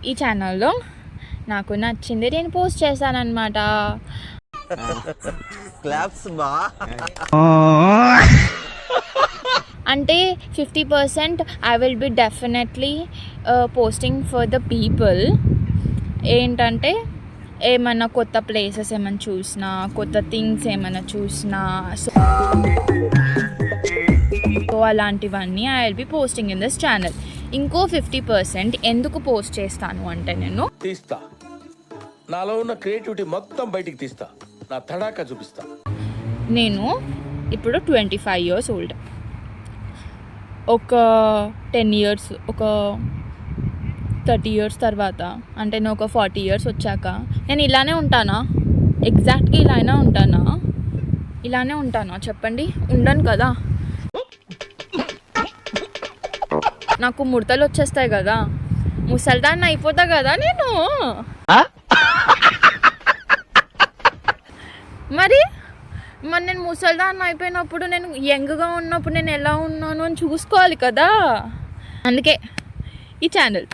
ఈ ఛానల్లో నాకు నచ్చింది నేను పోస్ట్ చేశానన్నమాట. అంటే 50% I will be definitely posting for the people. ఏంటంటే ఏమన్నా కొత్త ప్లేసెస్ ఏమైనా చూసినా, కొత్త థింగ్స్ ఏమైనా చూసినా, సో అలాంటివన్నీ I will be posting in this channel. ఇంకో 50% ఎందుకు పోస్ట్ చేస్తాను అంటే నేను తీస్తా, నాలో ఉన్న క్రియేటివిటీ మొత్తం బయటికి తీస్తా, నా తడాకా చూపిస్తా. నేను ఇప్పుడు 25 years ఓల్డ్. ఒక 10 years, ఒక 30 years తర్వాత, అంటే నేను ఒక 40 years వచ్చాక నేను ఇలానే ఉంటానా? ఎగ్జాక్ట్గా ఇలానే ఉంటానా చెప్పండి? ఉండను కదా. నాకు ముడతలు వచ్చేస్తాయి కదా, ముసల్దాన్ని అయిపోతా కదా నేను. మరి నేను ముసల్దాన్ని అయిపోయినప్పుడు, నేను యంగ్గా ఉన్నప్పుడు నేను ఎలా ఉన్నాను అని చూసుకోవాలి కదా. అందుకే ఈ ఛానల్.